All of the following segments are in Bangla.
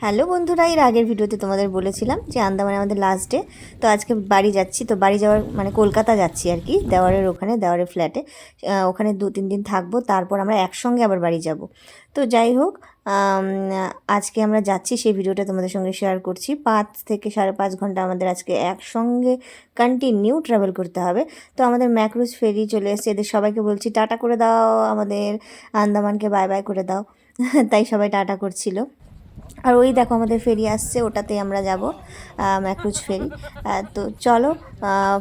হ্যালো বন্ধুরা, এর আগের ভিডিওতে তোমাদের বলেছিলাম যে আন্দামানে আমাদের লাস্ট ডে। তো আজকে বাড়ি যাচ্ছি। তো বাড়ি যাওয়ার মানে কলকাতা যাচ্ছি আর কি, দেওয়ারের ওখানে, দেওয়ারের ফ্ল্যাটে। ওখানে 2-3 দিন থাকবো, তারপর আমরা একসঙ্গে আবার বাড়ি যাব। তো যাই হোক, আজকে আমরা যাচ্ছি, সেই ভিডিওটা তোমাদের সঙ্গে শেয়ার করছি। 5 থেকে 5.5 ঘন্টা আমাদের আজকে একসঙ্গে কন্টিনিউ ট্রাভেল করতে হবে। তো আমাদের ম্যাক্রুজ ফেরি চলে এসেছে। এদের সবাইকে বলছি টাটা করে দাও, আমাদের আন্দামানকে বাই বাই করে দাও। তাই সবাই টাটা করছিল। আর ওই দেখো আমাদের ফেরি আসছে, ওটাতেই আমরা যাব, ম্যাক্রুজ ফেরি। তো চলো,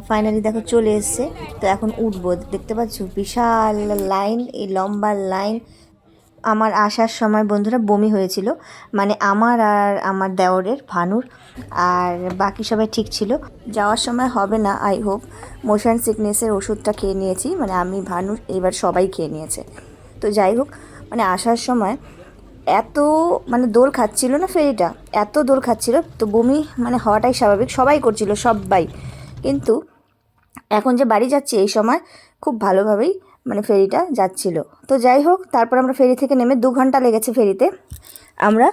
ফাইনালি দেখো চলে এসছে। তো এখন উঠবো, দেখতে পাচ্ছ বিশাল লাইন, এই লম্বা লাইন। আমার আসার সময় বন্ধুরা বমি হয়েছিল, মানে আমার আর আমার দেওরের ভানুর, আর বাকি সবাই ঠিক ছিল। যাওয়ার সময় হবে না আই হোপ। মোশন সিকনেসের ওষুধটা খেয়ে নিয়েছি, মানে আমি, ভানুর, এবার সবাই খেয়ে নিয়েছে। তো যাই হোক, মানে আসার সময় এত মানে দোল খাচ্ছিল না ফেরিটা, এত দোল খাচ্ছিল, তো বমি মানে হওয়াটাই স্বাভাবিক, সবাই করছিল, সবাই। কিন্তু এখন যে বাড়ি যাচ্ছি এই সময় খুব ভালোভাবেই মানে ফেরিটা যাচ্ছিল। তো যাই হোক, তারপর আমরা ফেরি থেকে নেমে 2 ঘন্টা লেগেছে ফেরিতে। আমরা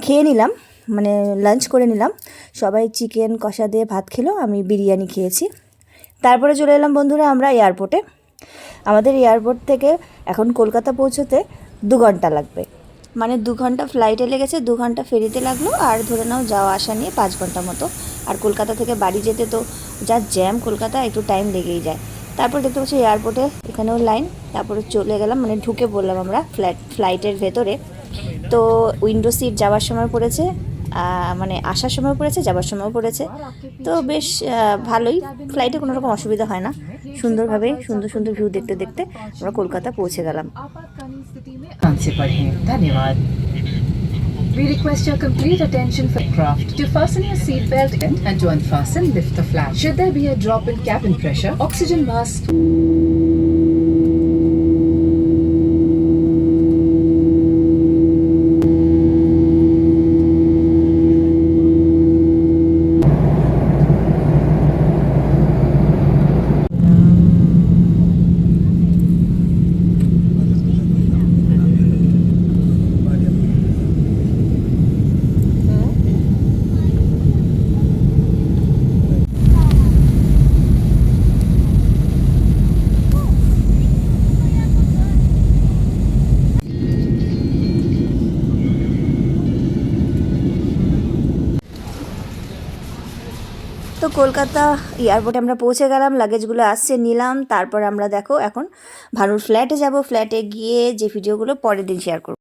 খেয়ে নিলাম, মানে লাঞ্চ করে নিলাম। সবাই চিকেন কষা দিয়ে ভাত খেলো, আমি বিরিয়ানি খেয়েছি। তারপরে চলে এলাম বন্ধুরা আমরা এয়ারপোর্টে। আমাদের এয়ারপোর্ট থেকে এখন কলকাতা পৌঁছতে 2 ঘন্টা লাগবে, মানে 2 ঘন্টা ফ্লাইটে লেগেছে, 2 ঘন্টা ফেরিতে লাগলো, আর ধরে নাও যাওয়া আসা নিয়ে 5 ঘন্টা মতো। আর কলকাতা থেকে বাড়ি যেতে তো যা জ্যাম কলকাতা, একটু টাইম লেগেই যায়। তারপর দেখতে পাচ্ছি এয়ারপোর্টে এখানেও লাইন। তারপরে চলে গেলাম, মানে ঢুকে পড়লাম আমরা ফ্লাইটের ভেতরে। তো উইন্ডো সিট যাওয়ার সময় পড়েছে, মানে আসার সময় পড়েছে, যাওয়ার সময়ও পড়েছে। তো বেশ ভালোই, ফ্লাইটে কোনো রকম অসুবিধা হয় না। সুন্দরভাবে সুন্দর সুন্দর ভিউ দেখতে দেখতে আমরা কলকাতা পৌঁছে গেলাম। धन्यवाद। We request your complete attention for craft to fasten your seatbelt and to unfasten, lift the flap. Should there be a drop in cabin pressure, oxygen mask. তো কলকাতা এয়ারপোর্টে আমরা পৌঁছে গেলাম, লাগেজগুলো আসছে, নিলাম। তারপর আমরা দেখো এখন ভানুর ফ্ল্যাটে যাব। ফ্ল্যাটে গিয়ে যে ভিডিওগুলো পরের দিন শেয়ার করব।